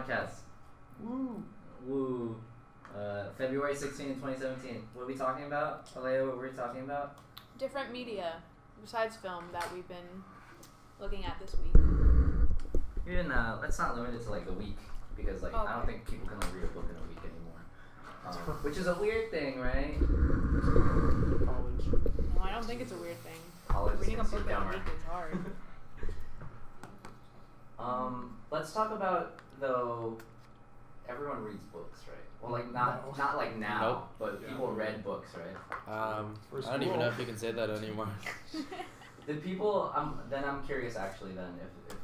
podcast. Woo! Woo. February 16, 2017. What are we talking about? Alea, what were we talking about? Different media besides film that we've been looking at this week. Even let's not limit it to like the week because like I don't think people can like, read a book in a week anymore. Which is a weird thing, right? College. No, I don't think it's a weird thing. College Reading a is book in a dumber. week is hard. Let's talk about though. Everyone reads books, right? Well, like not like now, but people read books, right? I don't even know if you can say that anymore. Did people? I'm curious actually. Then if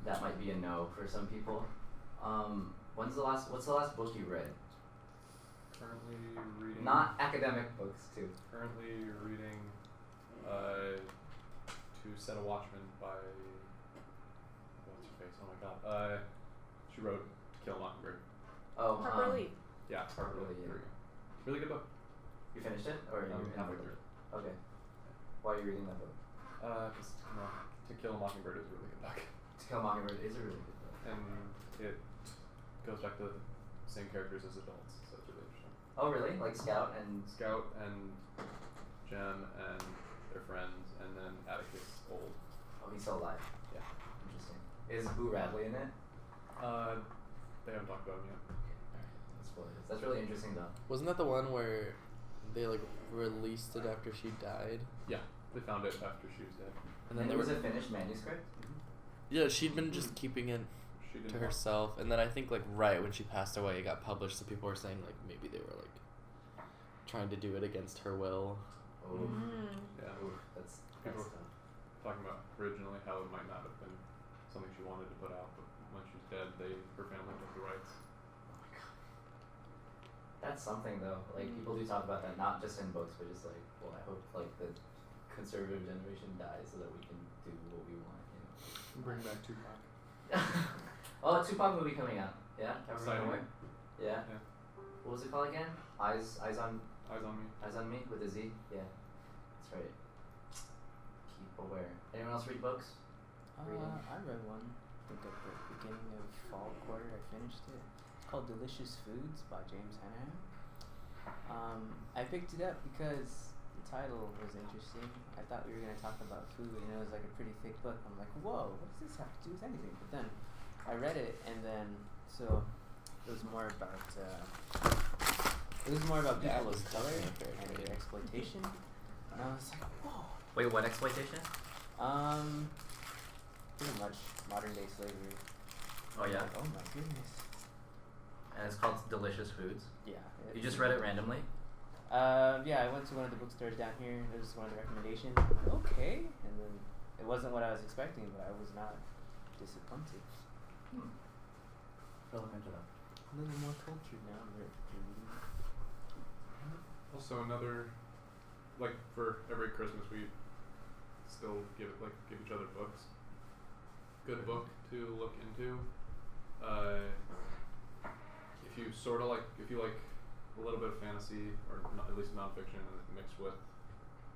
that might be a no for some people. What's the last book you read? Currently reading. Not academic books too. Currently reading To Set a Watchman by what's her face? Oh my god. She wrote To Kill a Mockingbird. Oh, Harper Lee. Yeah, Harper Lee. There we go. Really good book. You finished it, or you Halfway through. Okay. Why are you reading that book? Because To Kill a Mockingbird is a really good book. To Kill a Mockingbird is a really good book. And it goes back to the same characters as adults, so it's really interesting. Oh, really? Like Scout and Jen and their friends, and then Atticus old. Oh, he's still alive. Yeah. Interesting. Is Boo Radley in it? They haven't talked about him yet. That's what it is. That's really interesting though. Wasn't that the one where they like released it after she died? Yeah, they found it after she was dead. And then there was a finished manuscript? Yeah, she'd been just keeping it to herself, and then I think like right when she passed away, it got published. So people were saying like maybe they were like trying to do it against her will. Oh, yeah. Ooh, that's People tough. talking about originally how it might not have been something she wanted to put out, but when she's dead, her family took the rights. That's something though. Like people do talk about that, not just in books, but just like, well, I hope like the conservative generation dies so that we can do what we want. You know. Bring back Tupac. Oh, a Tupac movie coming out. Yeah, Exciting. Yeah. Yeah. What was it called again? Eyes on Eyes on Me. with a Z. Yeah, that's right. Keep aware. Anyone else read books? Reading? I read one. I think at the beginning of fall quarter, I finished it. It's called Delicious Foods by James Hanahan. I picked it up because the title was interesting. I thought we were going to talk about food, and it was like a pretty thick book. I'm like, whoa, what does this have to do with anything? But then I read it, and then so it was more about people of color and their exploitation. And I was like, whoa. Wait, what exploitation? Pretty much modern day slavery. Oh yeah. Like, oh my goodness. And it's called Delicious Foods. Yeah. You just read it randomly? Yeah, I went to one of the bookstores down here. It was one of the recommendations. I'm like, okay. And then it wasn't what I was expecting, but I was not disappointed. I'll look into that. A little more cultured now. Also, another, like for every Christmas, we still give each other books. Good book to look into. If you like a little bit of fantasy or at least nonfiction mixed with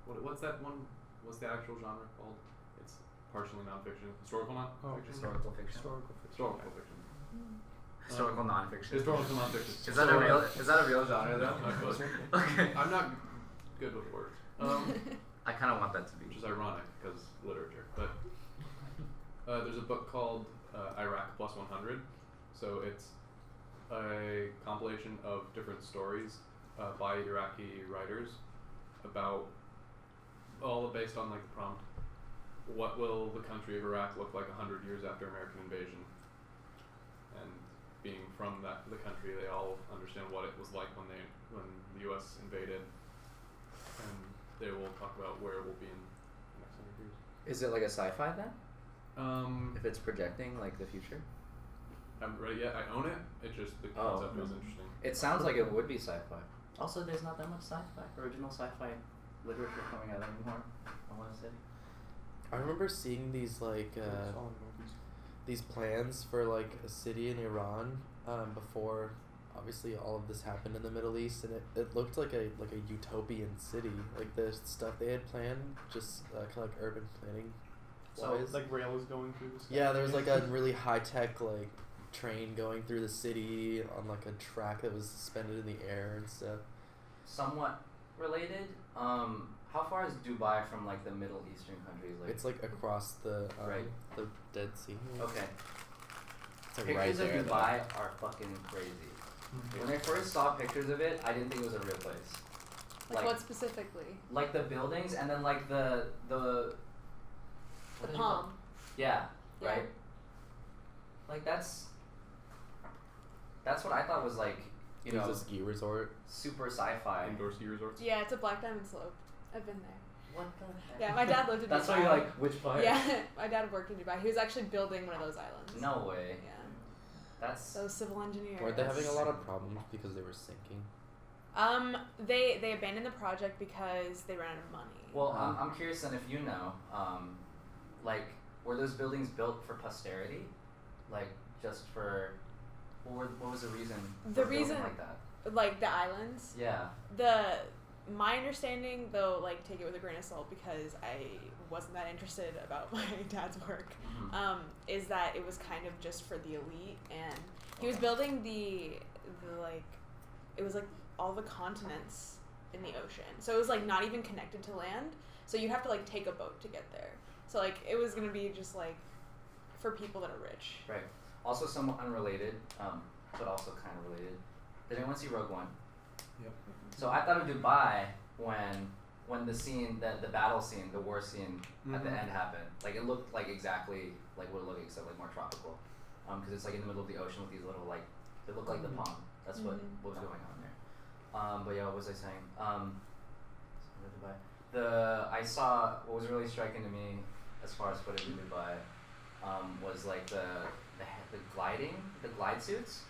what's that one? What's the actual genre called? It's partially nonfiction. Historical nonfiction. Historical fiction. Historical fiction. Historical nonfiction. Historical nonfiction. Is that a real genre though? No, not close. Okay. I'm not good with words. I kind of want that to be. Which is ironic because literature. But there's a book called Iraq Plus 100. So it's a compilation of different stories by Iraqi writers about all based on like the prompt. What will the country of Iraq look like 100 years after American invasion? And being from the country, they all understand what it was like when the U.S. invaded, and they will talk about where it will be in the next 100 years. Is it like a sci-fi then? If it's projecting like the future? I haven't read it yet. I own it. It just the concept feels interesting. It sounds like it would be sci-fi. Also, there's not that much original sci-fi literature coming out anymore, I want to say. I remember seeing these like these plans for like a city in Iran before obviously all of this happened in the Middle East, and it looked like a utopian city. Like the stuff they had planned, just kind of like urban planning. So like rails going through the sky. Yeah, there was like a really high tech like train going through the city on like a track that was suspended in the air and stuff. Somewhat related. How far is Dubai from like the Middle Eastern countries? Like It's like across the Right. the Dead Sea. okay. It's like Pictures right of there. though. Dubai are fucking crazy. When I first saw pictures of it, I didn't think it was a real place. Like what specifically? Like the buildings and then like the The what do you call it? palm. Yeah, Yeah. right. Like that's what I thought was like, you It was know, a ski resort. super sci-fi. Indoor ski resorts. Yeah, it's a Black Diamond Slope. I've been there. What the heck? Yeah, my dad lived in That's Dubai. why you're like, which part? Yeah, my dad worked in Dubai. He was actually building one of those islands. No way. Yeah. That's So civil engineer. Weren't they having a lot of Yes. problems because they were sinking? They abandoned the project because they ran out of money. well. I'm curious then if you know, like, were those buildings built for posterity, like just for, what was the reason? The for building reason- like that. Like the islands. Yeah. My understanding, though, like take it with a grain of salt because I wasn't that interested about my dad's work, Mhm. is that it was kind of just for the elite, and he was Okay. building the like, it was like all the continents in the ocean, so it was like not even connected to land, so you have to like take a boat to get there. So like it was gonna be just like for people that are rich. Right. Also, somewhat unrelated, but also kind of related. Did anyone see Rogue One? Yep. So I thought of Dubai when the scene, the battle scene, the war scene at the Mhm. end happened. Like it looked like exactly like what it looked, except like more tropical. Because it's like in the middle of the ocean with these little like, they look like the palm. That's what was going on there. But yeah, what was I saying? Dubai. I saw what was really striking to me as far as footage in Dubai was like the glide suits,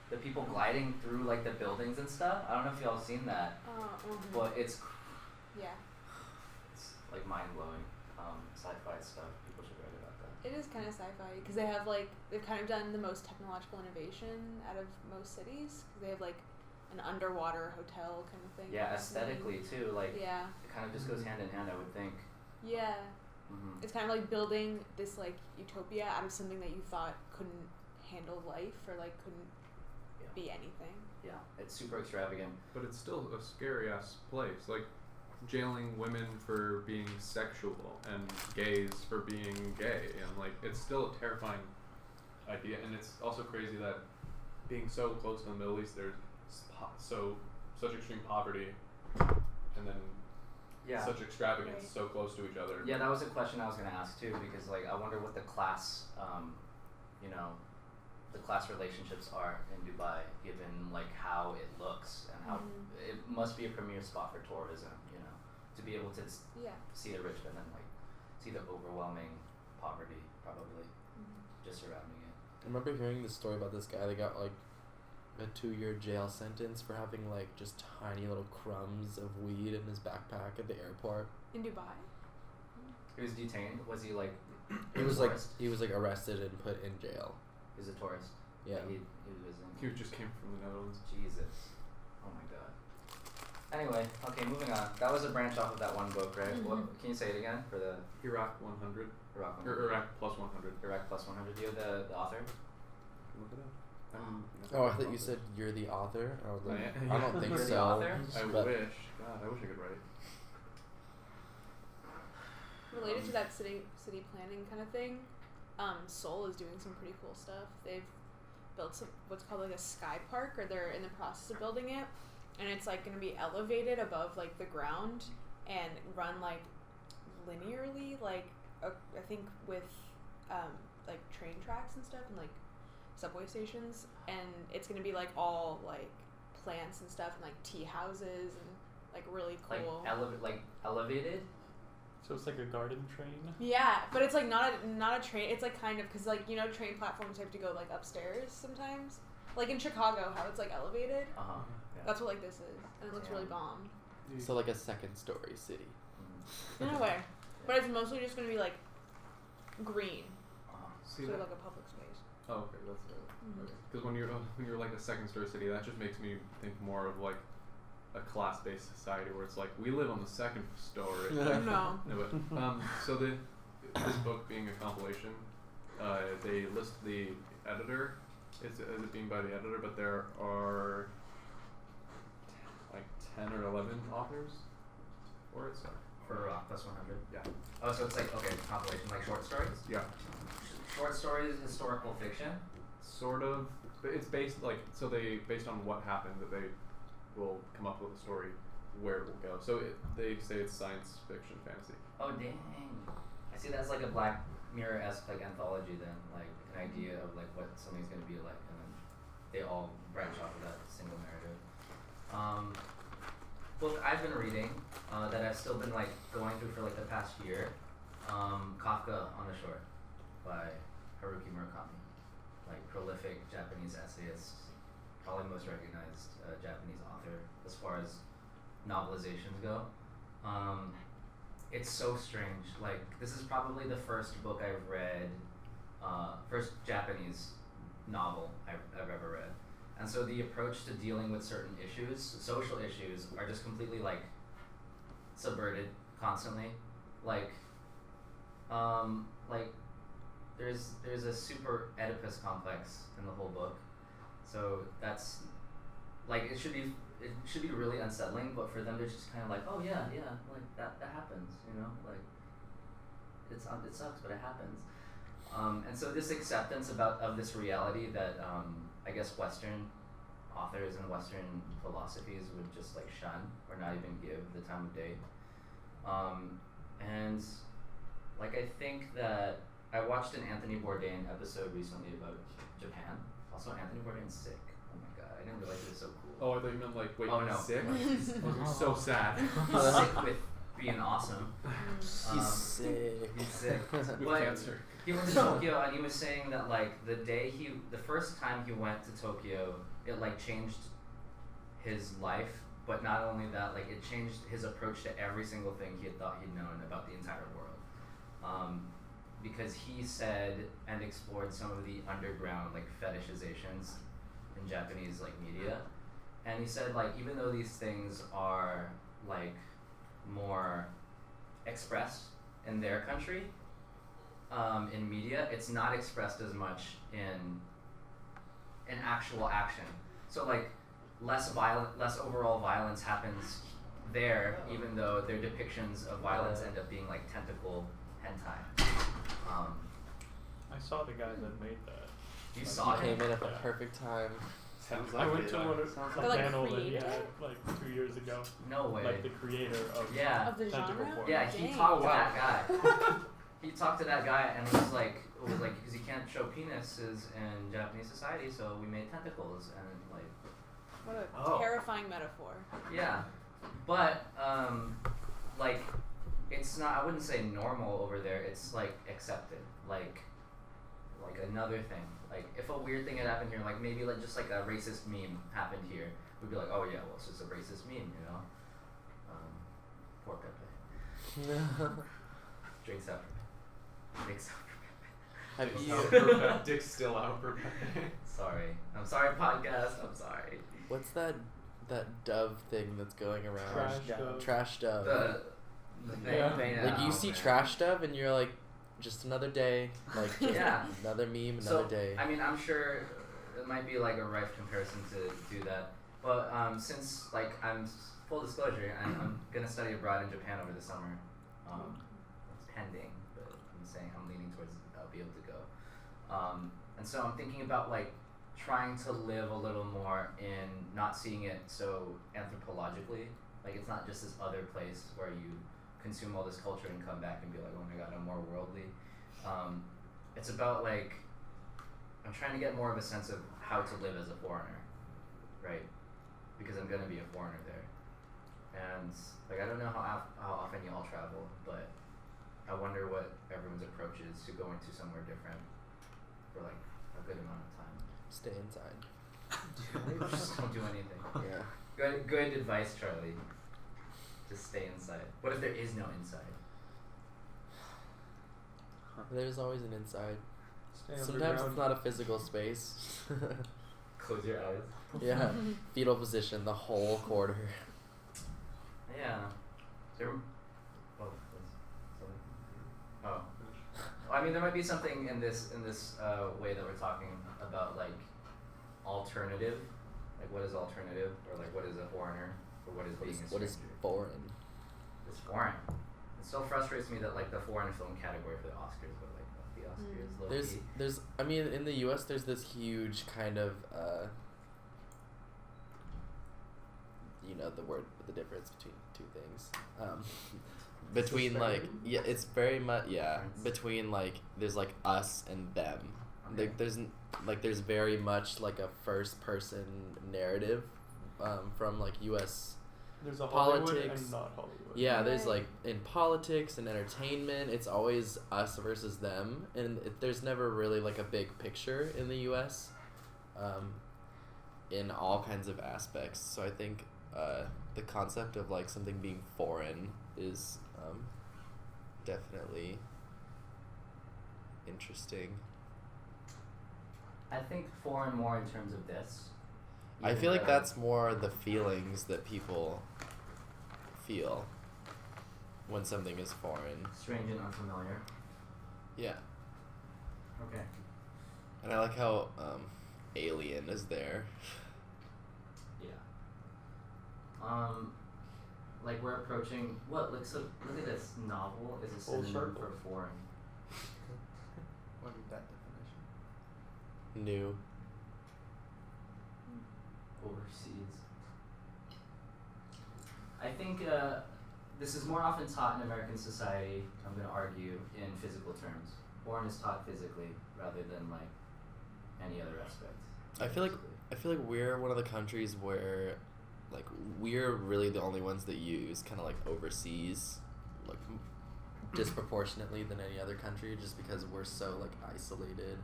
the people gliding through like the buildings and stuff. I don't know if y'all seen that, but it's Yeah, like mind blowing sci-fi stuff. People should write about that. it is kind of sci-fi because they've kind of done the most technological innovation out of most cities because they have like an underwater hotel kind of thing. Yeah, aesthetically too. Like Yeah, it kind of just goes hand in hand, I would think. yeah. Mm-hmm. It's kind of like building this like utopia out of something that you thought couldn't handle life or like couldn't Yeah. be anything. Yeah, it's super extravagant. But it's still a scary ass place. Like jailing women for being sexual and gays for being gay, and like it's still a terrifying idea. And it's also crazy that being so close to the Middle East, there's such extreme poverty, and then Yeah. such extravagance Right. so close to each other. Yeah, that was a question I was gonna ask too, because like I wonder what the class, the class relationships are in Dubai, given like how it looks and how Mhm. it must be a premier spot for tourism. To be able to Yeah. see the rich and then like see the overwhelming poverty probably just surrounding it. I remember hearing the story about this guy that got like a 2-year jail sentence for having like just tiny little crumbs of weed in his backpack at the airport. In Dubai. He was detained. Was he like? He a was tourist? like arrested and put in jail. He was a tourist. Yeah. He was visiting. He just came from the Netherlands. Jesus. Oh my god. Anyway, okay, moving on. That was a branch off of that one book, right? What, Mhm. can you say it again for the Iraq 100 Iraq one? or Iraq plus 100. Iraq plus 100. Do you have the author? Look it up. Oh, I thought you said you're the author. I was like, I I don't think You're the so. author? I But- wish. God, I wish I could write. Related to that city planning kind of thing, Seoul is doing some pretty cool stuff. They've built some what's called like a sky park, or they're in the process of building it, and it's like going to be elevated above like the ground and run like linearly, like I think with like train tracks and stuff and like subway stations, and it's going to be like all like plants and stuff and like tea houses and like really cool. Like elevated? So it's like a garden train. Yeah, but it's like not a train. It's like kind of because like train platforms have to go like upstairs sometimes. Like in Chicago, how it's like elevated. Uh-huh. Yeah. That's what like this is, and it looks really Yeah. bomb So like a second-story city. Mhm. in a way. But it's mostly just gonna be like green, Uh-huh. See so that? like a public space. Oh, okay, that's Mhm. because when you're like a second story city, that just makes me think more of like a class-based society where it's like we live on the second story. No. No, but so this book being a compilation, they list the editor is it being by the editor, but there are like 10 or 11 authors for it. So For Rock Plus 100. yeah, Oh, so it's like okay, compilation like short stories. yeah, Short stories, historical fiction. sort of. But it's based based on what happened that they will come up with a story where it will go. So they say it's science fiction fantasy. Oh dang! I see that's like a Black Mirror-esque like anthology then, like an idea of like what something's gonna be like, and then they all branch off of that single narrative. Book I've been reading that I've still been like going through for like the past year, Kafka on the Shore by Haruki Murakami, like prolific Japanese essayist, probably most recognized Japanese author as far as novelizations go. It's so strange. Like this is probably the first book I've read, first Japanese novel I've ever read, and so the approach to dealing with certain issues, social issues, are just completely like subverted constantly. Like there's a super Oedipus complex in the whole book, so that's like it should be really unsettling, but for them to just kind of like, oh yeah, like that happens, you know, like it sucks, but it happens. And so this acceptance of this reality that I guess Western authors and Western philosophies would just like shun or not even give the time of day. And like I think that I watched an Anthony Bourdain episode recently about Japan. Also, Anthony Bourdain's sick. Oh my god, I didn't realize he was so cool. Oh, I thought you meant like wait, Oh, no. sick. I was so sad. He's sick with being awesome. He's sick. He's sick. With But cancer. he went to Tokyo and he was saying that like the first time he went to Tokyo, it like changed his life. But not only that, like it changed his approach to every single thing he had thought he'd known about the entire world. Because he said and explored some of the underground like fetishizations in Japanese like media, and he said like even though these things are like more expressed in their country in media, it's not expressed as much in actual action. So like less overall violence happens there, even though their depictions of violence end up being like tentacle hentai. I saw the guy that made that. You saw He him? came in at the Yeah. perfect time. Sounds I like went it. to one of Sounds a like- Like panel that he created had it? like 2 years ago. No way. Like the creator of Yeah. Of the Tentacle genre? porn. Yeah, he Dang. talked to wow. that guy. He talked to that guy and it was like because you can't show penises in Japanese society, so we made tentacles and like What a Oh. terrifying metaphor. yeah. But like it's not, I wouldn't say normal over there, it's like accepted. Like another thing. Like if a weird thing had happened here, like maybe like just like a racist meme happened here, we'd be like, oh yeah, well it's just a racist meme, you know? Poor Pepe. Drinks out for Pepe. Drinks out for Have Dick's you? out for Pepe. Dick's still out for Pepe. Sorry. I'm sorry, podcast. I'm sorry. What's that dove thing that's going around? Trash Dove. dove. Trash dove. The thing. Yeah. Like you see man. trash dove and you're like, just another day. Like just Yeah. another meme, So, another day. I mean, I'm sure it might be like a rife comparison to do that. But since like full disclosure, I'm gonna study abroad in Japan over the summer. It's pending, but I'm saying I'm leaning towards I'll be able to go. And so I'm thinking about like trying to live a little more in not seeing it so anthropologically. Like it's not just this other place where you consume all this culture and come back and be like, oh my god, I'm more worldly. It's about like I'm trying to get more of a sense of how to live as a foreigner, right? Because I'm gonna be a foreigner there, and like I don't know how often y'all travel, but I wonder what everyone's approach is to going to somewhere different for like a good amount of time. Stay inside. Just don't do anything. Yeah. Good advice, Charlie. Just stay inside. What if there is no inside? There's always an inside. Stay Sometimes underground. it's not a physical space. Close your eyes. Yeah. Fetal position, the whole quarter. Yeah. There, oh, sorry. Oh. I mean, there might be something in this way that we're talking about, like alternative. Like, what is alternative, or like what is a foreigner, or what is being a stranger? What is foreign? It's foreign. It still frustrates me that like the foreign film category for the Oscars, but like the Oscars, low-key. There's I mean in the U.S. there's this huge kind of you know the difference between two things. Between like it's very much between like there's like us and them. Okay. There's very much like a first person narrative from like U.S. There's a Hollywood politics. and not Hollywood. Yeah, there's like in politics and entertainment, it's always us versus them, and there's never really like a big picture in the U.S. In all kinds of aspects. So I think the concept of like something being foreign is definitely interesting. I think foreign more in terms of this. I feel like that's more the feelings that people feel when something is foreign. Strange and unfamiliar. Yeah. Okay. And I like how Alien is there. Yeah. Like we're approaching what? Like so. Look at this. Novel is a Full synonym circle. for foreign. What is that definition? New. Overseas. I think this is more often taught in American society, I'm going to argue, in physical terms. Foreign is taught physically rather than like any other aspect. I feel like we're one of the countries where like we're really the only ones that use kind of like overseas like disproportionately than any other country, just because we're so like isolated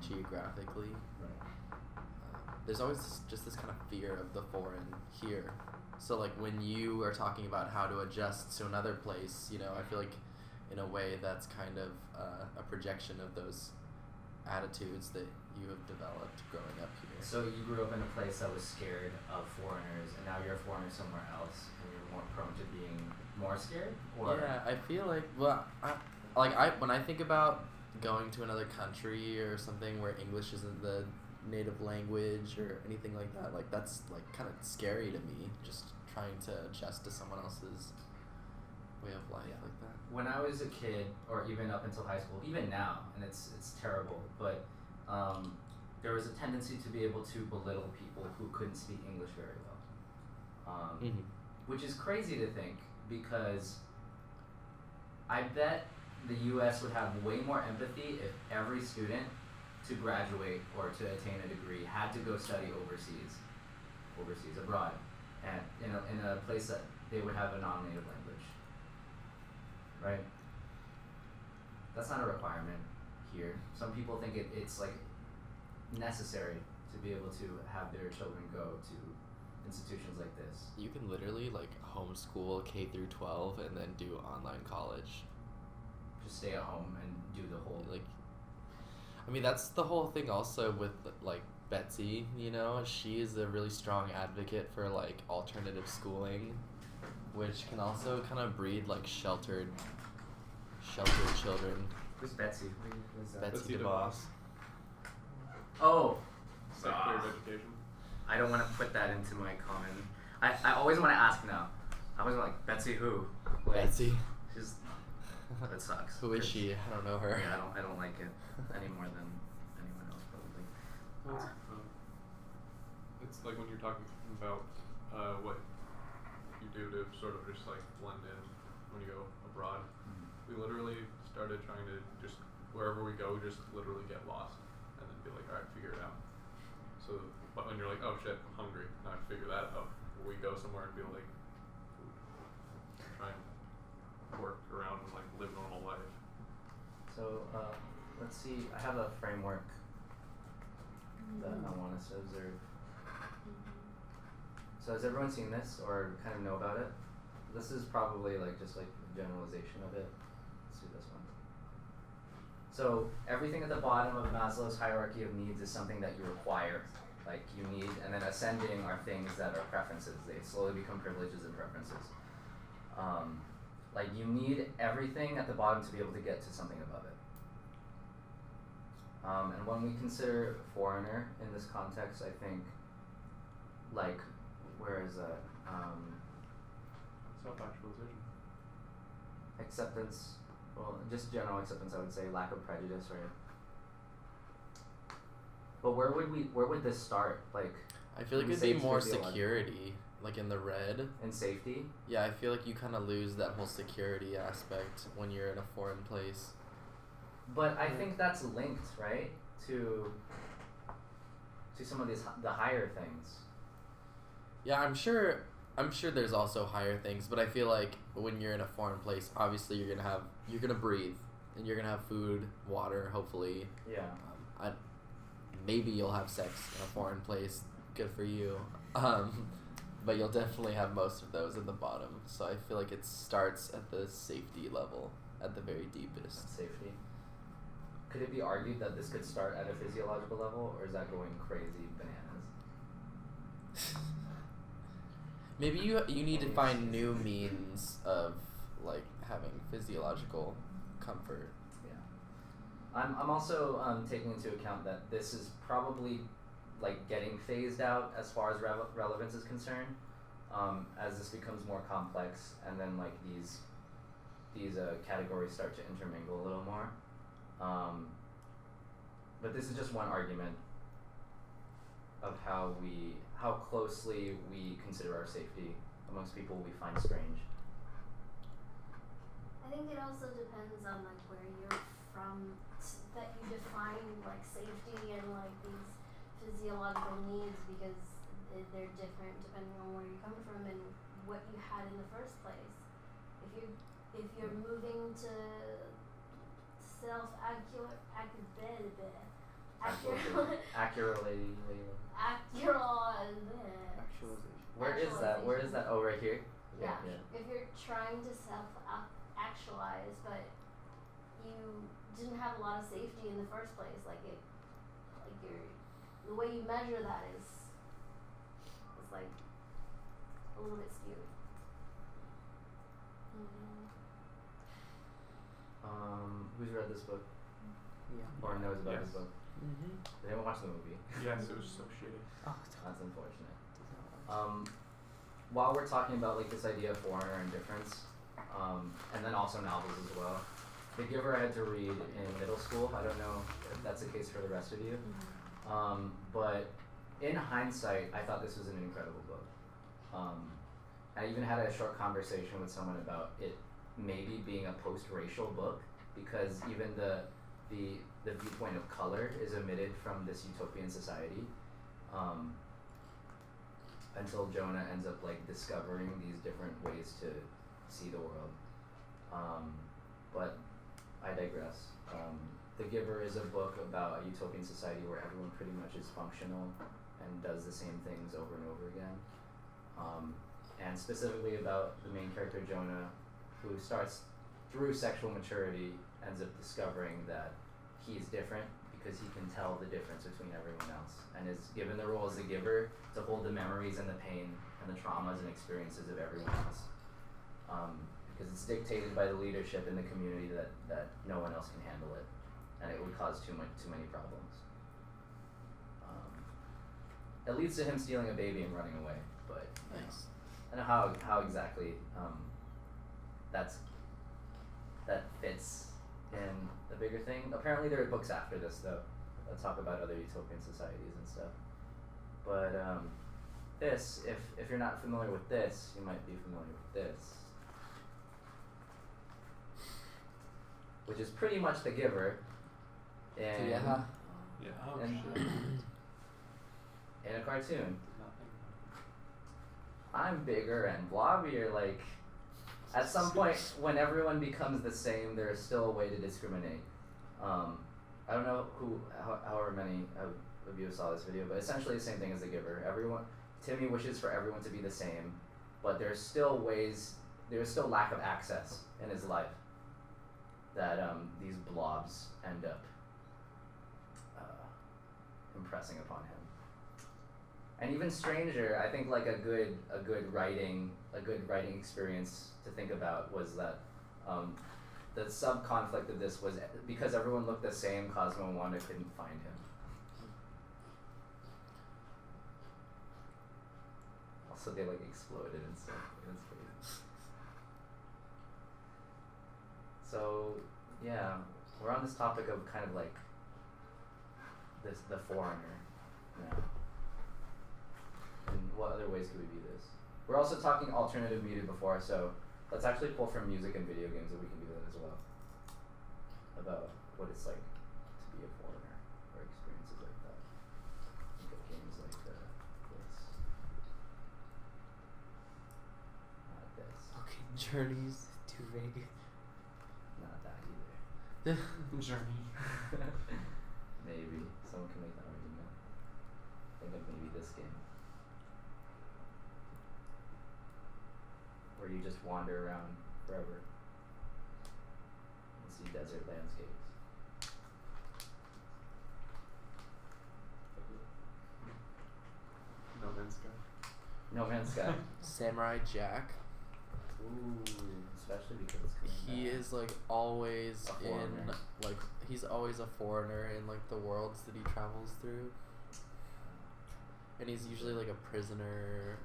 geographically. Right. There's always just this kind of fear of the foreign here. So like when you are talking about how to adjust to another place, you know, I feel like in a way that's kind of a projection of those attitudes that you have developed growing up here. So you grew up in a place that was scared of foreigners, and now you're a foreigner somewhere else, and you're more prone to being more scared? Or Yeah, I feel like when I think about going to another country or something where English isn't the native language or anything like that, like that's like kind of scary to me, just trying to adjust to someone else's way of life like that. when I was a kid, or even up until high school, even now, and it's terrible, but there was a tendency to be able to belittle people who couldn't speak English very well, which is crazy to think, because I bet the U.S. would have way more empathy if every student to graduate or to attain a degree had to go study overseas abroad, and in a place that they would have a non-native language, right? That's not a requirement here. Some people think it's like necessary to be able to have their children go to institutions like this. You can literally like homeschool K through 12 and then do online college. Just stay at home and do the whole Like, I mean, that's the whole thing also with like Betsy, you know, she is a really strong advocate for like alternative schooling, which can also kind of breed like sheltered children. Who's Betsy? Who's that? Betsy Betsy DeVos. Oh, Secretary of Education. I don't want to put that into my comment. I always want to ask now. I always want like Betsy who? Like, Betsy. She's that sucks. Who is she? I don't know her. Yeah, I don't like it any more than anyone else probably. Well, it's like when you're talking about what you do to sort of just like blend in when you go abroad. We literally started trying to just wherever we go, just literally get lost and then be like, all right, figure it out. So, but when you're like, oh shit, I'm hungry, now I figure that out. We go somewhere and be like, food. Try and work around and like live normal life. So let's see. I have a framework that I want us to observe. So has everyone seen this or kind of know about it? This is probably like just like a generalization of it. Let's do this one. So everything at the bottom of Maslow's hierarchy of needs is something that you require, like you need, and then ascending are things that are preferences. They slowly become privileges and preferences. Like you need everything at the bottom to be able to get to something above it. And when we consider foreigner in this context, I think, like, where is that? Self-actualization. Acceptance, well, just general acceptance, I would say, lack of prejudice, right? But where would this start? Like, I feel like we it'd say be it's more physiological. security, like in the red. in safety? Yeah, I feel like you kind of lose that whole security aspect when you're in a foreign place. But I think that's linked, right, to some of the higher things. Yeah, I'm sure there's also higher things, but I feel like when you're in a foreign place, obviously you're gonna breathe, and you're gonna have food, water, hopefully. Yeah. Maybe you'll have sex in a foreign place. Good for you. But you'll definitely have most of those in the bottom. So I feel like it starts at the safety level, at the very deepest. Safety. Could it be argued that this could start at a physiological level, or is that going crazy bananas? Maybe you need to find new means of like having physiological comfort. Yeah. I'm also taking into account that this is probably like getting phased out as far as relevance is concerned, as this becomes more complex, and then like these categories start to intermingle a little more. But this is just one argument of how closely we consider our safety amongst people we find strange. I think it also depends on like where you're from, that you define like safety and like these physiological needs, because they're different depending on where you come from and what you had in the first place. If you're moving to Where is that? Where is that? Oh, right here. Yeah. If you're trying to self-actualize, but you didn't have a lot of safety in the first place, the way you measure that is like a little bit skewed. Who's read this book Yeah. or knows about this Yes. book? Mm-hmm. They haven't watched the movie. Yes, it was so shitty. Oh, That's unfortunate. While we're talking about like this idea of foreigner and difference, and then also novels as well, The Giver I had to read in middle school. I don't know if that's the case for the rest of you. But in hindsight, I thought this was an incredible book. I even had a short conversation with someone about it maybe being a post-racial book, because even the viewpoint of color is omitted from this utopian society, until Jonah ends up like discovering these different ways to see the world. But I digress. The Giver is a book about a utopian society where everyone pretty much is functional and does the same things over and over again. And specifically about the main character Jonah, who starts through sexual maturity, ends up discovering that he's different because he can tell the difference between everyone else, and is given the role as the giver to hold the memories and the pain and the traumas and experiences of everyone else. Because it's dictated by the leadership in the community that no one else can handle it, and it would cause too many problems. It leads to him stealing a baby and running away, but you know, Nice. I don't know how exactly that fits in the bigger thing. Apparently there are books after this though that talk about other utopian societies and stuff. But this, if you're not familiar with this, you might be familiar with this, which is pretty much The Giver in Yeah. Yeah. Oh, And- shit. in a cartoon. Nothing. I'm bigger and blobbier. Like, at some point, when everyone becomes the same, there is still a way to discriminate. I don't know however many of you saw this video, but essentially the same thing as The Giver. Timmy wishes for everyone to be the same, but there's still lack of access in his life that these blobs end up impressing upon him. And even stranger, I think like a good writing experience to think about was that the sub conflict of this was because everyone looked the same, Cosmo and Wanda couldn't find him. Also, they like exploded and stuff. It was crazy. So yeah, we're on this topic of kind of like the foreigner now. And what other ways could we view this? We're also talking alternative media before, so let's actually pull from music and video games that we can do that as well. About what it's like to be a foreigner or experiences like that. Think of games like this. Not this. Okay, Journeys. too vague. Not that either. Journey. Maybe. Someone can make that argument. Think of maybe this game. Where you just wander around forever and see desert landscapes. No Man's Sky. No Man's Sky. Samurai Jack. Ooh, especially because it's coming He back. is like always A in foreigner. like he's always a foreigner in like the worlds that he travels through, and he's usually like a prisoner.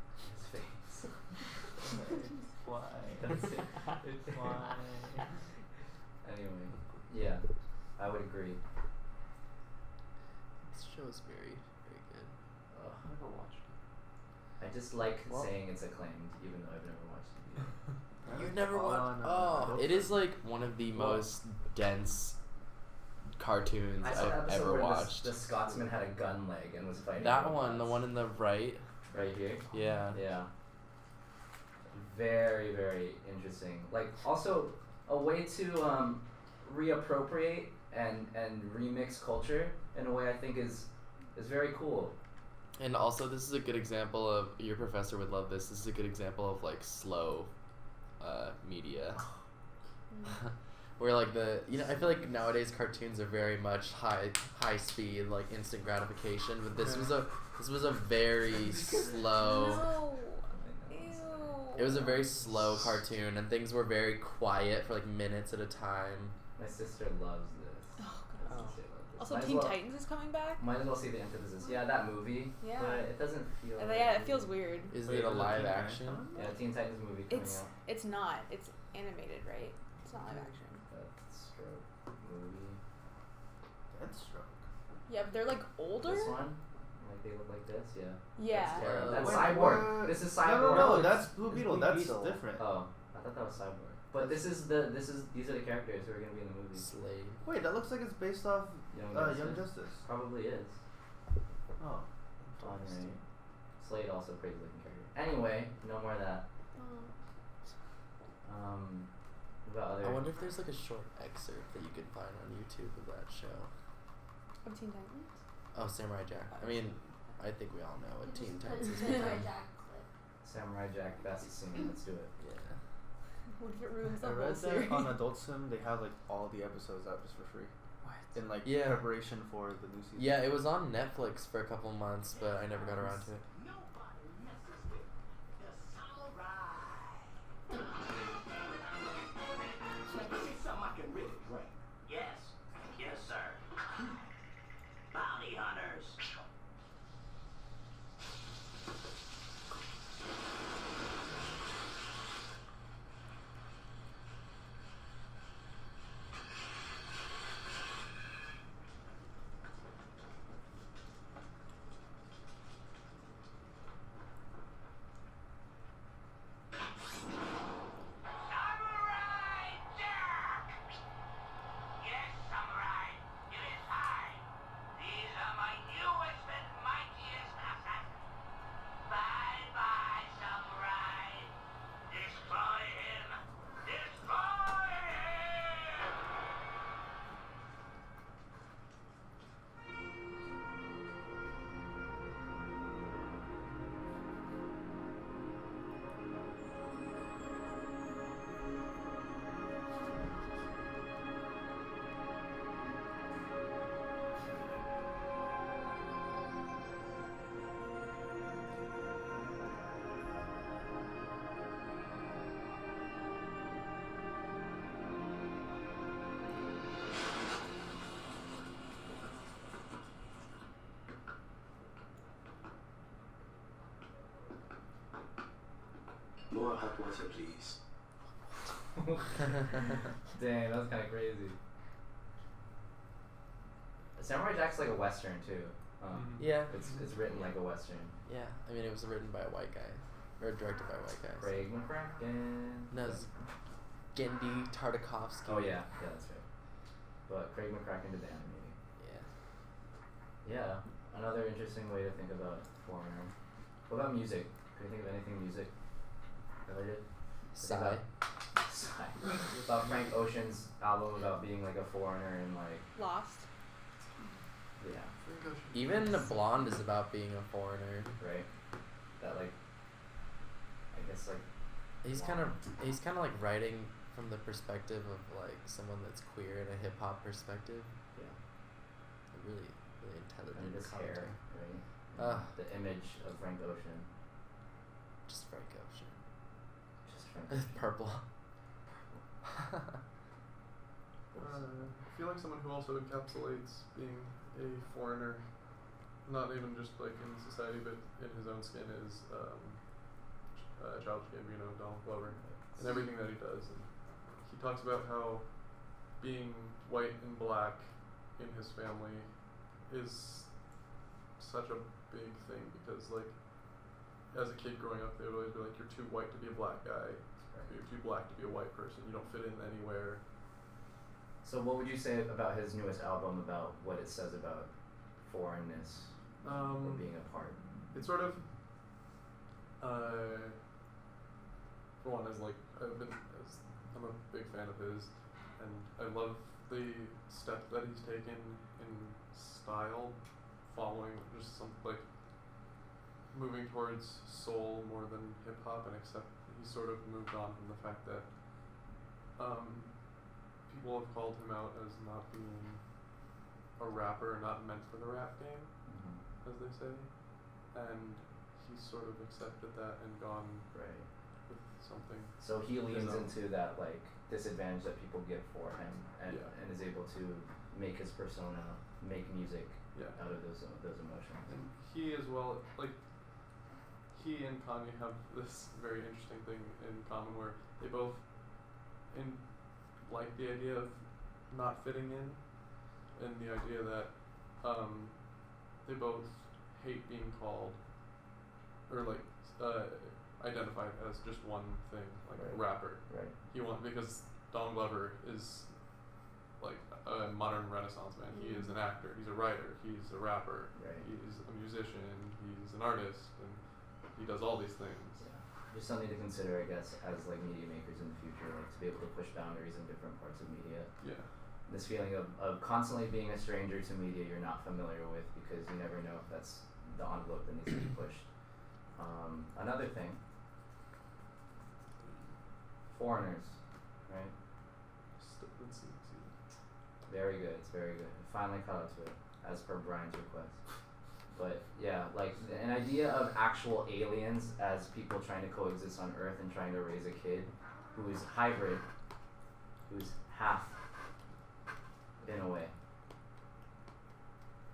His face. Why? That's it. Why? Anyway, yeah, I would agree. This show is very very good. Ugh. I never watched it. I just like Well- saying it's acclaimed, even though I've never watched it either. You've never Oh, watched? no, Oh, no, it no. is like one of the Well- most dense cartoons I saw an I've episode ever where watched. the Scotsman had a gun leg and was fighting. That one, the robots. one in the right. right here. Yeah. Yeah. Very, very interesting. Like, also a way to reappropriate and remix culture in a way I think is very cool. And also, this is a good example of your professor would love this. This is a good example of like slow media, where like I feel like nowadays cartoons are very much high speed, like instant gratification. But this was a very slow. No. I know, Ew. it's- It was a very slow cartoon, and things were very quiet for like minutes at a time. My sister loves this. Oh, My God. sister loves this. Also, Might as Teen well- Titans is coming back. Might as well see the antithesis. Yeah, that movie. Yeah. But it doesn't feel. Yeah, it feels weird. Is Wait, it a is it live Teen action? Titans? Yeah, Teen Titans movie coming It's out. it's not. It's animated, right? It's not live action. Deathstroke movie. Deathstroke. Yeah, but they're like older. This one, like they look like this. Yeah. Yeah. That's terrible. That's Wait, Cyborg. what? This is No, Cyborg. no, it's- that's Blue it's Beetle. Blue That's Beetle. different. Oh, I thought that was Cyborg. But these are the characters who are gonna be in the movie. Slade. Wait, that looks like it's based off Young Young Justice? Justice. Probably is. Oh. Alright. Slade also crazy looking character. Anyway, no more of that. What about other? I wonder if there's like a short excerpt that you could find on YouTube of that show. Of Teen Titans. Oh, Samurai Jack. I mean, I think we all know what You Teen just Titans put is. Samurai become. Jack clip. Samurai Jack best scene. Let's do it. Yeah. What if it ruins the I whole read series? that on Adult Swim they have like all the episodes out just for free What? in like Yeah. preparation for the new season. Yeah, it was on Netflix for a couple months, but I never got around to it. Nobody messes with the samurai. Let me see something I can really drink. Yes. Yes, sir. Bounty hunters. more hot water, please. Dang, that was kind of crazy. Samurai Jack's like a western too. Yeah. It's written like a western. Yeah. I mean, it was written by a white guy, or directed by a white guy. Craig McCracken. No, it's Gendy Tartakovsky. Oh yeah, that's right. But Craig McCracken did the animating. Yeah. Yeah, another interesting way to think about Foreigner. What about music? Can you think of anything music related? Psy. About Frank Ocean's album about being like a foreigner and like Lost. yeah, Even The Blonde is about being a foreigner. right. That like I guess like He's kind of like writing from the perspective of like someone that's queer in a hip hop perspective. yeah. A really intelligent And his hair, commentary. right? Ah. The image of Frank Ocean. Just Frank Ocean. Just Frank Ocean. Purple. I feel like someone who also encapsulates being a foreigner, not even just like in society, but in his own skin, is Childish Gambino, Donald Glover, and everything that he does. And he talks about how being white and black in his family is such a big thing because, like, as a kid growing up, they would always be like, "You're too white to be a black guy. You're too black to be a white person. You don't fit in anywhere." So what would you say about his newest album about what it says about foreignness or being apart? It's sort of, for one, I'm a big fan of his, and I love the step that he's taken in style, following just some like moving towards soul more than hip hop, and he's sort of moved on from the fact that people have called him out as not being a rapper, not meant for the rap game, as they say, and he's sort of accepted that and gone Right. with something. So he leans his own. into that like disadvantage that people give for him, and Yeah. and is able to make his persona make music Yeah. out of those emotions. And he as well, like, he and Kanye have this very interesting thing in common where they both like the idea of not fitting in, and the idea that they both hate being called or like identified as just one thing, like Right. a rapper. Right. Because Donald Glover is like a modern Renaissance man. He is an actor. He's a writer. He's a rapper. Right. He's a musician. He's an artist, and he does all these things. Yeah. Just something to consider, I guess, as like media makers in the future, like to be able to push boundaries in different parts of media. Yeah. This feeling of constantly being a stranger to media you're not familiar with because you never know if that's the envelope that needs to be pushed. Another thing, foreigners, right? Let's see. Very good. It's very good. Finally caught up to it, as per Brian's request. But yeah, like an idea of actual aliens as people trying to coexist on Earth and trying to raise a kid who is hybrid, who's half in a way,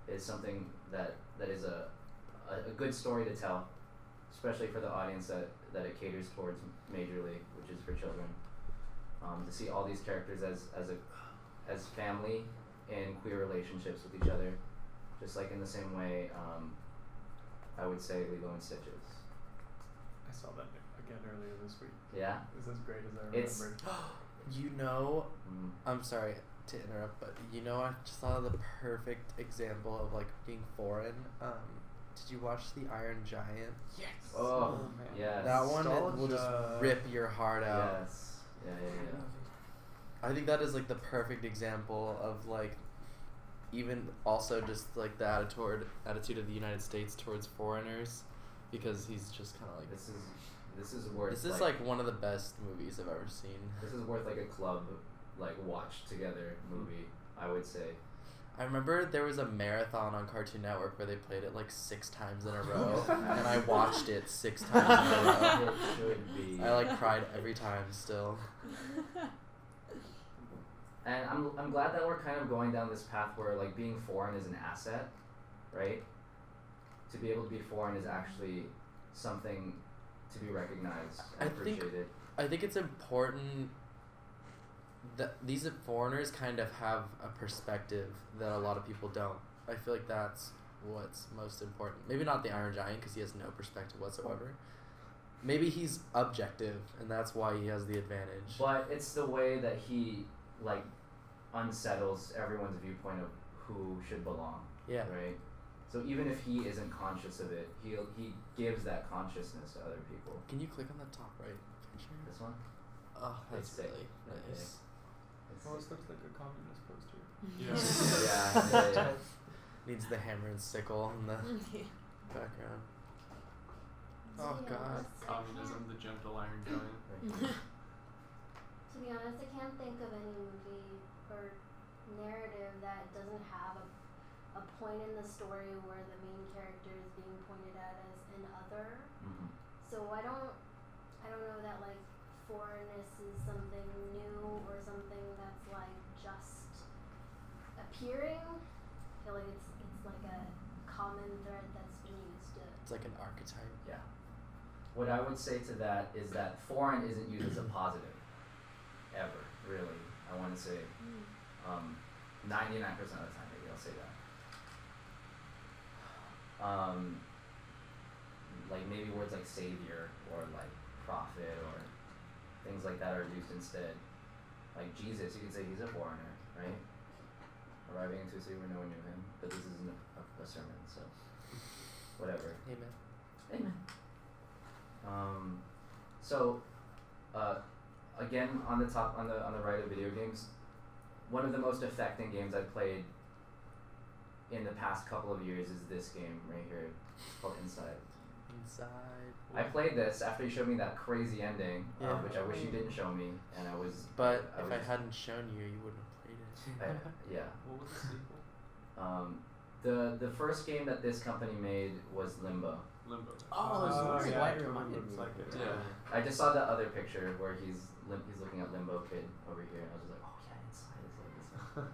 is something that is a good story to tell, especially for the audience that it caters towards majorly, which is for children. To see all these characters as family in queer relationships with each other, just like in the same way, I would say Lilo and Stitches. I saw that again earlier this week. Yeah? It's as great as I It's- remembered. You know, Mm. I'm sorry to interrupt, but you know, I just thought of the perfect example of like being foreign. Did you watch The Iron Giant? Yes. Oh, man. yes. That one it will just Nostalgia. rip your heart out. Yes. Yeah. I think that is like the perfect example of like even also just like the attitude of the United States towards foreigners, because he's just kind of like This is worth. this is like one of the best movies I've ever seen. This is worth like a club, like watch together movie. I would say. I remember there was a marathon on Cartoon Network where they played it like 6 times in a row, and I watched it 6 times in a row. It should be. I like cried every time still. And I'm glad that we're kind of going down this path where like being foreign is an asset, right? To be able to be foreign is actually something to be recognized I and think- appreciated. I think it's important that these foreigners kind of have a perspective that a lot of people don't. I feel like that's what's most important. Maybe not the Iron Giant because he has no perspective whatsoever. Maybe he's objective and that's why he has the advantage. But it's the way that he like unsettles everyone's viewpoint of who should belong. Yeah. Right. So even if he isn't conscious of it, he gives that consciousness to other people. Can you click on the top right picture? This one. Oh, that's It's sick. really nice. It's Oh, this looks like a communist poster. yeah. Needs the hammer and sickle in the background. Oh To be god. honest, I Communism, the gentle Iron Giant. To be honest, I can't think of any movie or narrative that doesn't have a point in the story where the main character is being pointed at as an other. Mhm. So I don't know that like foreignness is something new or something that's like just appearing. I feel like it's like a common thread that's been used to. It's like an archetype. Yeah. What I would say to that is that foreign isn't used as a positive, ever, really. I want to say 99% of the time, maybe I'll say that. Like maybe words like savior or like prophet or things like that are used instead. Like Jesus, you could say he's a foreigner, right? Arriving into a city where no one knew him, but this isn't a sermon, so whatever. Amen. Amen. So, again, on the top, on the right of video games, one of the most affecting games I've played in the past couple of years is this game right here. It's called Inside. I played this after you showed me that crazy ending, Yeah. which I wish you didn't show me, and I was. But I if was, I hadn't shown you, you wouldn't have played it. yeah. What was the sequel? The first game that this company made was Limbo. Limbo. Oh, it's yeah, white it reminded looks me. like it. Yeah. I just saw the other picture where he's looking at Limbo Kid over here, and I was just like, oh yeah, Inside is like this one.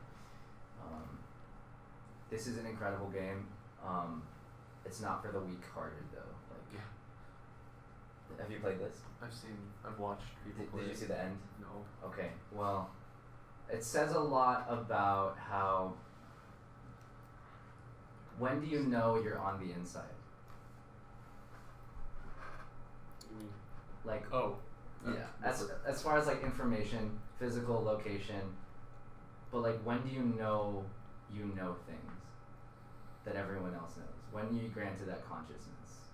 This is an incredible game. It's not for the weak-hearted though. Like, have you played this? I've watched people play Did you it. see the end? No. Okay. Well, it says a lot about how. When do you know you're on the inside? You mean? Like, Oh. yeah. As far as like information, physical location, but like when do you know things that everyone else knows? When are you granted that consciousness?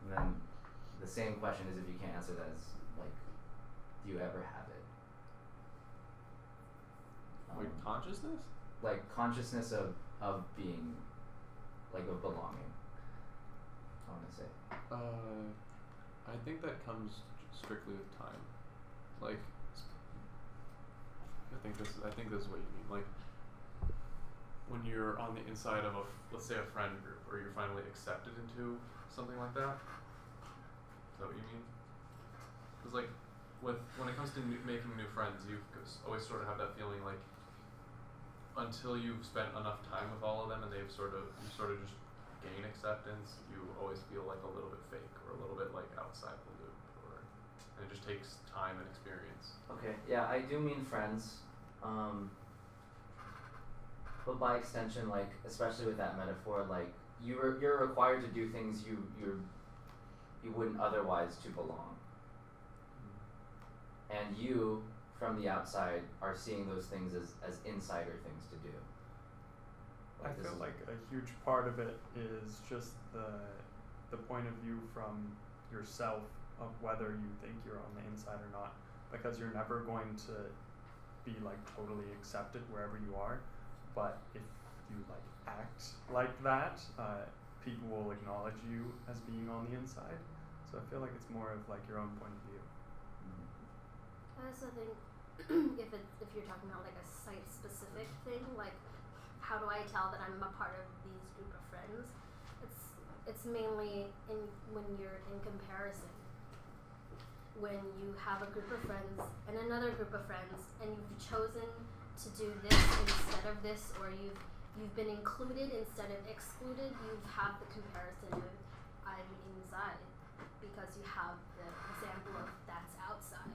And then the same question is, if you can't answer that, is like, do you ever have it? Wait, consciousness? Like consciousness of being, like of belonging. I want to say. I think that comes strictly with time. Like, I think this is what you mean. Like, when you're on the inside of let's say a friend group, or you're finally accepted into something like that. Is that what you mean? Because like, when it comes to making new friends, you always sort of have that feeling like, until you've spent enough time with all of them and you sort of just gain acceptance, you always feel like a little bit fake or a little bit like outside the loop, and it just takes time and experience. Okay. Yeah, I do mean friends. But by extension, like especially with that metaphor, like you're required to do things you wouldn't otherwise to belong. And you, from the outside, are seeing those things as insider things to do. I Like, this feel is- like a huge part of it is just the point of view from yourself of whether you think you're on the inside or not, because you're never going to be like totally accepted wherever you are, but if you like act like that, people will acknowledge you as being on the inside. So I feel like it's more of like your own point of view. I also think if you're talking about like a site specific thing, like how do I tell that I'm a part of these group of friends? It's mainly when you're in comparison. When you have a group of friends and another group of friends, and you've chosen to do this instead of this, or you've been included instead of excluded, you have the comparison of I'm inside because you have the example of that's outside.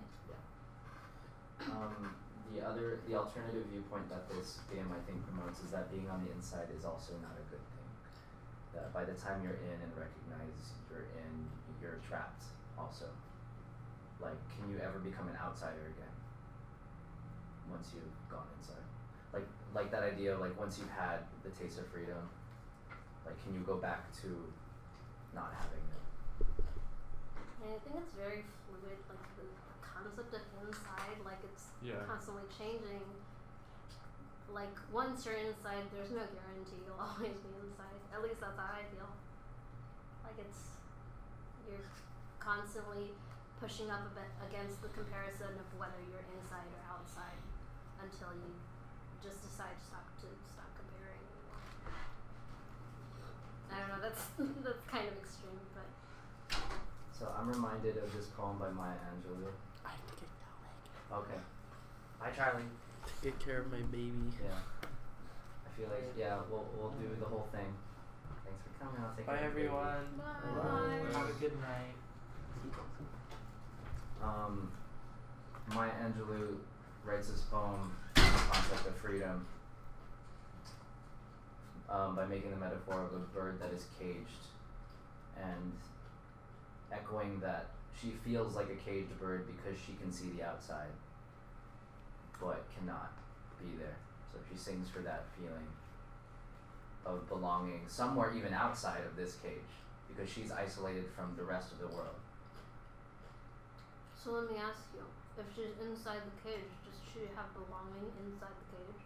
The alternative viewpoint that this game I think promotes is that being on the inside is also not a good thing. That by the time you're in and recognize you're in, you're trapped also. Like, can you ever become an outsider again once you've gone inside? Like that idea of like once you've had the taste of freedom, like can you go back to not having it? And I think it's very fluid, like the concept of inside, like it's Yeah. constantly changing. Like once you're inside, there's no guarantee you'll always be inside. At least that's how I feel. Like you're constantly pushing up a bit against the comparison of whether you're inside or outside until you just decide to stop comparing anymore. I don't know, that's that's kind of extreme, but So I'm reminded of this poem by Maya Angelou. I have to get going. Okay. Bye, Charlie. Take care of my baby. Yeah. I feel like we'll do the whole thing. Thanks for coming. I'll take Bye care of the baby. everyone. Bye. Have a good night. Maya Angelou writes this poem on the concept of freedom by making the metaphor of a bird that is caged and echoing that she feels like a caged bird because she can see the outside but cannot be there. So she sings for that feeling of belonging somewhere even outside of this cage because she's isolated from the rest of the world. so let me ask you, if she's inside the cage, does she have belonging inside the cage?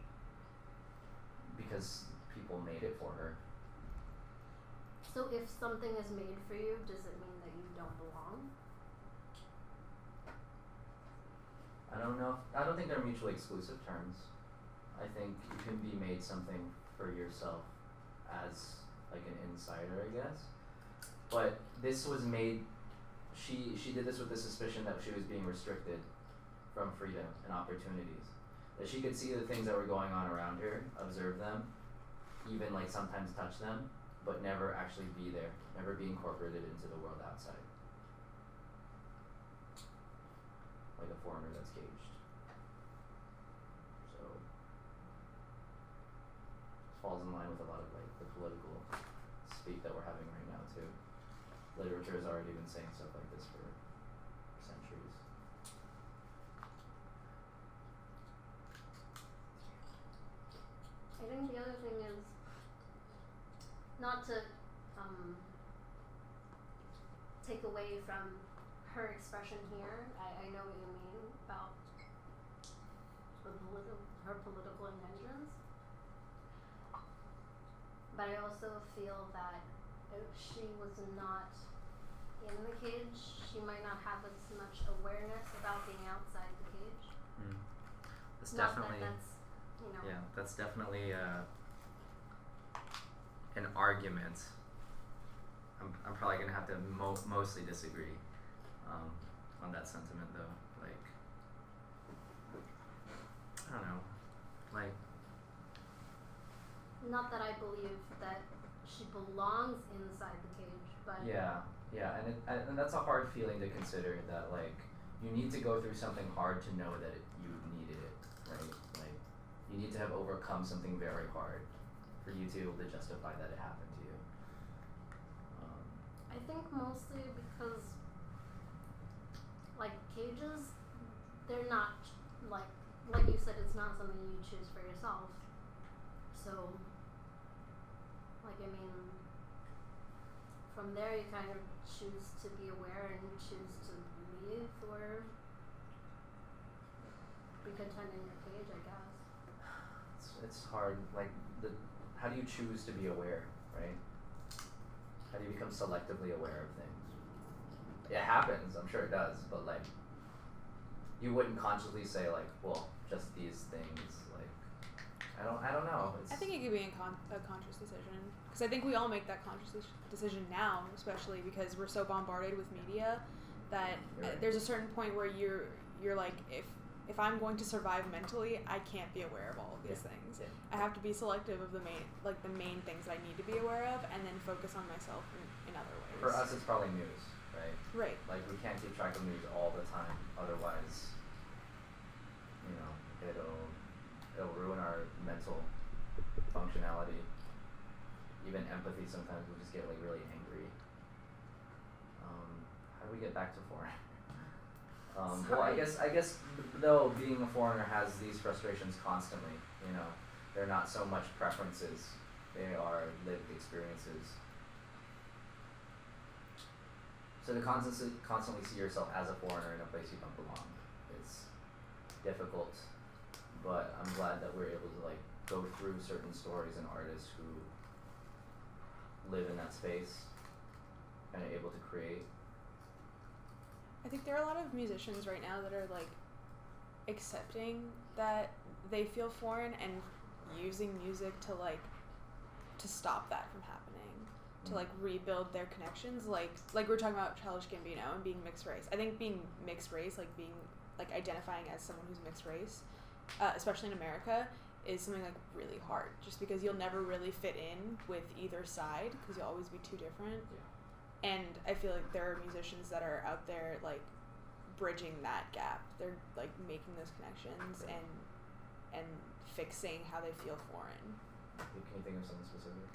Because people made it for her. So if something is made for you, does it mean that you don't belong? I don't know. I don't think they're mutually exclusive terms. I think you can be made something for yourself as like an insider, I guess. But this was made. She did this with the suspicion that she was being restricted from freedom and opportunities. That she could see the things that were going on around her, observe them, even like sometimes touch them, but never actually be there, never be incorporated into the world outside. Like a foreigner that's caged. So falls in line with a lot of like the political speak that we're having right now too. Literature has already been saying stuff like this for centuries. I think the other thing is not to take away from her expression here. I know what you mean about her political intentions. But I also feel that if she was not in the cage, she might not have as much awareness about being outside the cage. That's Not definitely that that's, you know. yeah, that's definitely an argument. I'm probably gonna have to mostly disagree on that sentiment though. Like I don't know, like Not that I believe that she belongs inside the cage, but yeah, and that's a hard feeling to consider. That like you need to go through something hard to know that you needed it, right? Like you need to have overcome something very hard for you to be able to justify that it happened to you. I think mostly because like cages, they're not like you said, it's not something you choose for yourself. So like I mean, from there you kind of choose to be aware and choose to leave or be content in your cage, I guess. It's hard. Like how do you choose to be aware, right? How do you become selectively aware of things? It happens, I'm sure it does, but like you wouldn't consciously say like, well, just these things. Like I don't know. I think it could be a conscious decision, because I think we all make that conscious decision now, especially because we're so bombarded with media that Right. there's a certain point where you're like, if I'm going to survive mentally, I can't be aware of all of these things. Yeah. I have to be selective of the main things that I need to be aware of, and then focus on myself in other ways. For us, it's probably news, right? Right. Like we can't keep track of news all the time, otherwise, you know, it'll ruin our mental functionality. Even empathy, sometimes we just get like really angry. How do we get back to foreign? Well, I guess though being a foreigner has these frustrations constantly. You know, they're not so much preferences; they are lived experiences. So to constantly see yourself as a foreigner in a place you don't belong, it's difficult. But I'm glad that we're able to like go through certain stories and artists who live in that space and are able to create. I think there are a lot of musicians right now that are like accepting that they feel foreign and using music to stop that from happening, to like rebuild their connections. Like we're talking about Childish Gambino and being mixed race. I think being mixed race, like being like identifying as someone who's mixed race, especially in America, is something like really hard. Just because you'll never really fit in with either side because you'll always be too different. Yeah. And I feel like there are musicians that are out there like bridging that gap. They're like making those connections and fixing how they feel foreign. Can you think of something specific?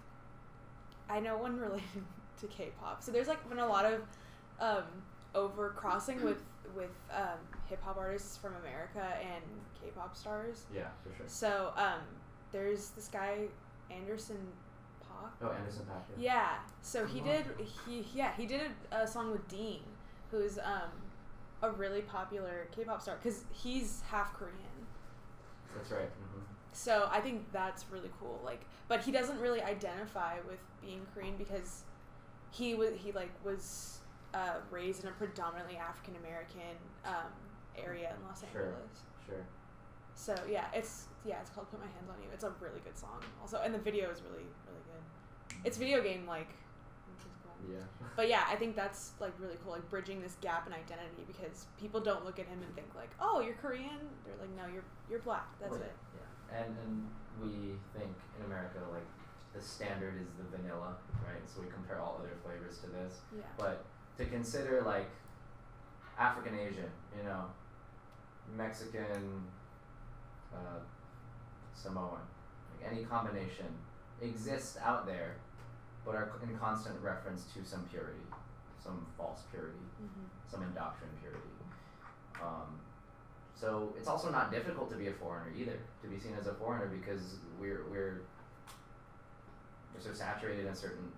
I know one related to K-pop. So there's like been a lot of overcrossing with hip hop artists from America and K-pop stars. Yeah, for sure. So there's this guy Anderson .Paak. Oh, Anderson .Paak. Yeah. So he did a song with Dean, who's a really popular K-pop star because he's half Korean. That's right. Mm-hmm. So I think that's really cool. Like, but he doesn't really identify with being Korean because he was raised in a predominantly African American area in Los Angeles. Sure. So it's called "Put My Hands on You." It's a really good song, also, and the video is really really good. It's video game like, which is cool. Yeah. But yeah, I think that's like really cool, like bridging this gap in identity because people don't look at him and think like, oh, you're Korean. They're like, no, you're black. That's it. Yeah. And we think in America like the standard is the vanilla, right? So we compare all other flavors to this. Yeah. But to consider like African Asian, you know, Mexican, Samoan, like any combination exists out there, but are in constant reference to some purity, some false purity, some indoctrined purity. So it's also not difficult to be a foreigner either, to be seen as a foreigner because we're so saturated in a certain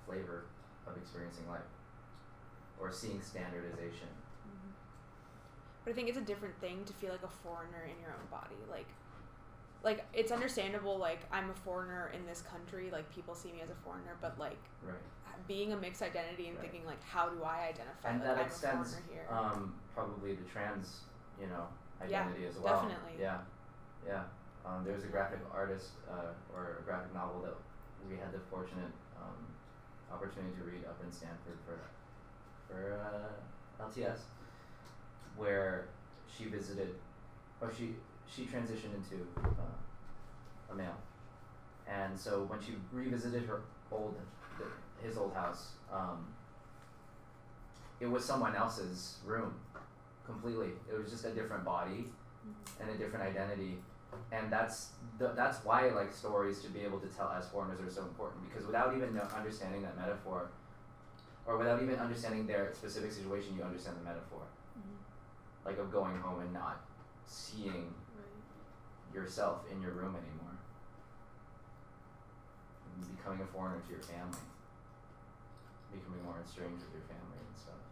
flavor of experiencing life or seeing standardization. But I think it's a different thing to feel like a foreigner in your own body. Like it's understandable, like I'm a foreigner in this country, like people see me as a foreigner, but like being a mixed identity and thinking like how do I identify and like that I'm extends a foreigner here. Probably the trans, you know, identity as well. Definitely. Yeah. There was a graphic artist or a graphic novel that we had the fortunate opportunity to read up in Stanford for LTS, where she visited, or she transitioned into a male, and so when she revisited his old house, it was someone else's room, completely. It was just a different body and a different identity, and that's why like stories to be able to tell as foreigners are so important, because without even understanding that metaphor, or without even understanding their specific situation, you understand the metaphor. Like of going home and not seeing yourself in your room anymore. And becoming a foreigner to your family. Becoming more estranged with your family and stuff.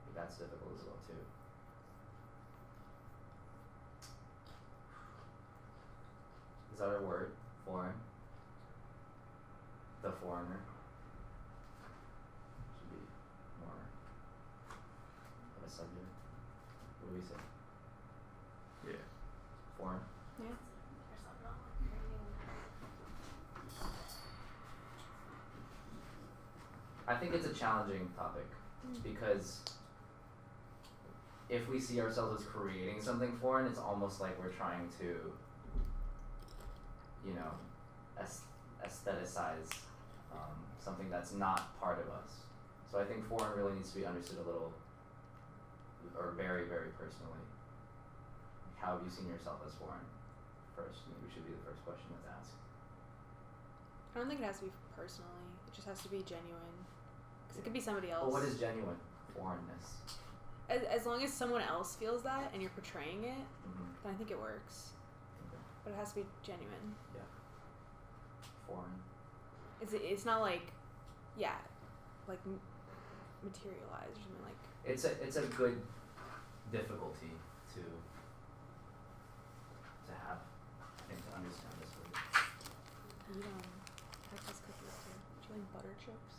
But that's difficult as well too. Is that a word? Foreign? The foreigner? Should be more of a subject. What do we say? Yeah. Foreign? Yeah. There's something wrong with creating I think it's a challenging topic because if we see ourselves as creating something foreign, it's almost like we're trying to, you know, aestheticize something that's not part of us. So I think foreign really needs to be understood a little, or very, very personally. How have you seen yourself as foreign? First, maybe should be the first question that's asked. I don't think it has to be personally. It just has to be genuine. Because it could be somebody else. But what is genuine foreignness? As long as someone else feels that and you're portraying it, Mm-hmm. then I think it works. Okay. But it has to be genuine. Yeah. Foreign. It's not like, yeah, like materialized or something like. It's a good difficulty to have. I think to understand this word. Eat breakfast cookies too. Do you like butter chips?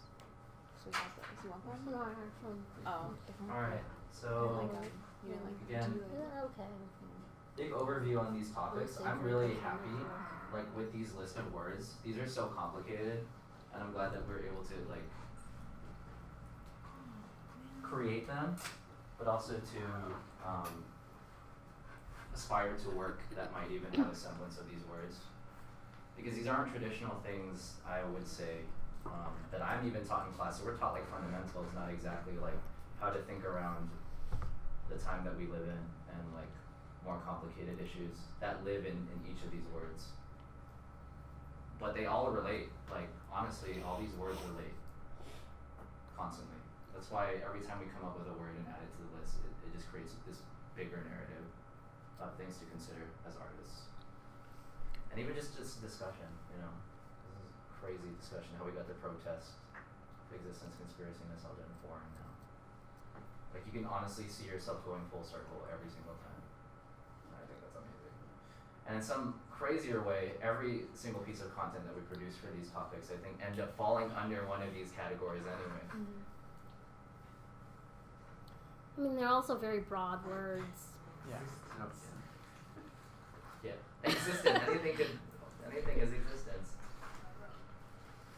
So he has those. You want them? No, actually. Oh, different. All right. You So didn't like them. You didn't like Again. them. Do you like them? Okay. big overview on these topics. I'm really happy, like with these list of words. These are so complicated, and I'm glad that we're able to like create them, but also to aspire to work that might even have a semblance of these words. Because these aren't traditional things, I would say, that I'm even taught in class. So we're taught like fundamentals, not exactly like how to think around the time that we live in and like more complicated issues that live in each of these words. But they all relate, like honestly, all these words relate constantly. That's why every time we come up with a word and add it to the list, it just creates this bigger narrative of things to consider as artists. And even just discussion, you know, this is crazy discussion how we got to protest the existence, conspiracy, nostalgia, and foreign now. Like you can honestly see yourself going full circle every single time. And I think that's amazing. And in some crazier way, every single piece of content that we produce for these topics, I think, end up falling under one of these categories anyway. Mm-hmm. I mean, they're also very broad words. Yeah. Yeah, existent. Anything is existence.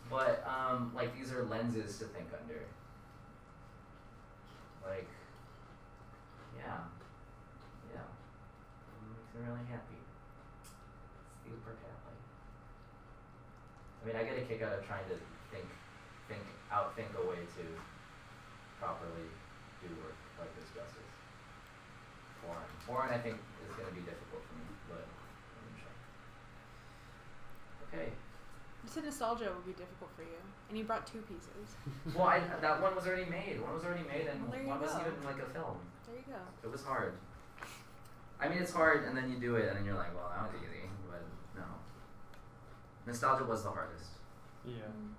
But like these are lenses to think under. Like, yeah, it makes me really happy. Super happy. I mean, I get a kick out of trying to outthink a way to properly do work like this justice. Foreign, I think, is going to be difficult for me, but I'm going to try. Okay. You said nostalgia would be difficult for you, and you brought 2 pieces. Well, that one was already made. One was already made, and Well, there you one wasn't go. even like a film. There you go. It was hard. I mean, it's hard, and then you do it, and then you're like, well, that was easy. But no. Nostalgia was the hardest. Yeah. Mm.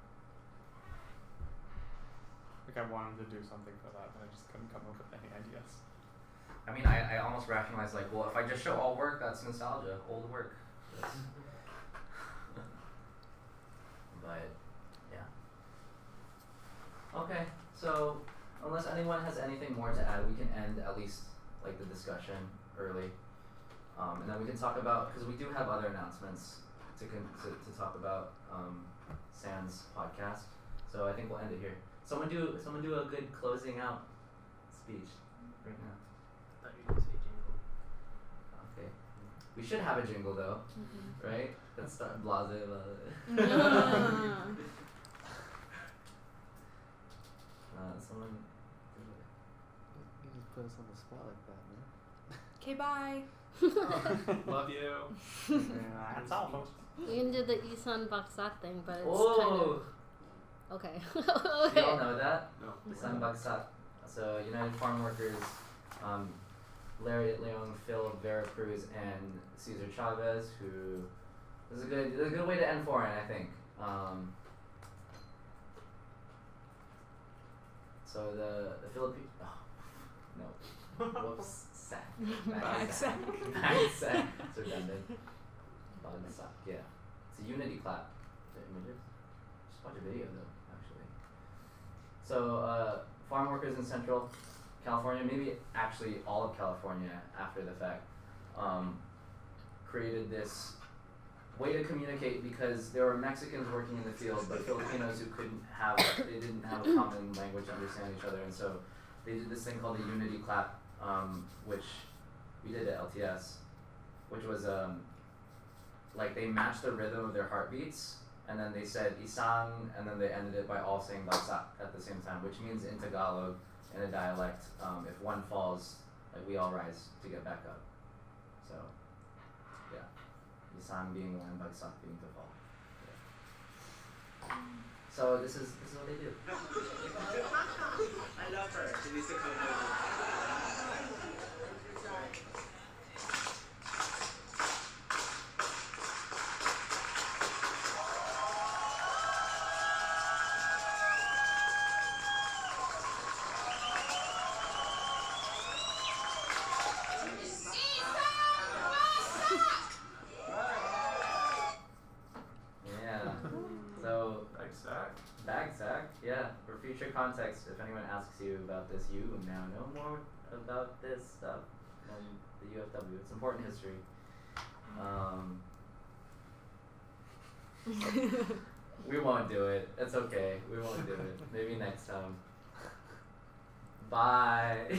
Like I wanted to do something for that, but I just couldn't come up with any ideas. I mean, I almost rationalized like, well, if I just show all work, that's nostalgia, old work. That's but yeah. Okay, so unless anyone has anything more to add, we can end at least like the discussion early, and then we can talk about, because we do have other announcements to talk about Sans podcast. So I think we'll end it here. Someone do a good closing out speech right now. I thought you were gonna say jingle. Okay. We should have a jingle though, Mm-hmm. right? Let's start blase. Someone do it. You just put us on the spot like that, man. Okay, bye. Love you. That's all. You can do the Isan Baksak thing, but it's Oh, kind of okay. you all Okay. know that? No. Isan Bagsak. So United Farm Workers, Lariat Leong, Phil Veracruz, and Cesar Chavez, who is a good way to end foreign, I think. So the Philippine. Oh, no. Whoops. Sack. Bagsack. Bagsack. It's redundant. Bagsack. Yeah. It's a unity clap. The images. Just watch a video though, actually. So farm workers in Central California, maybe actually all of California after the fact, created this way to communicate, because there were Mexicans working in the field, but Filipinos who they didn't have a common language to understand each other, and so they did this thing called the unity clap, which we did at LTS, which was like they matched the rhythm of their heartbeats, and then they said isang, and then they ended it by all saying bagsak at the same time, which means in Tagalog, in a dialect, if one falls, like we all rise to get back up. So, yeah, isang being one, bagsak being to fall. Yeah. So this is what they do. I love her. She needs to come over. Yeah. So Exact. Bagsack, yeah. For future context, if anyone asks you about this, you now know more about this stuff than the UFW. It's important history. We won't do it. It's okay. We won't do it. Maybe next time. Bye.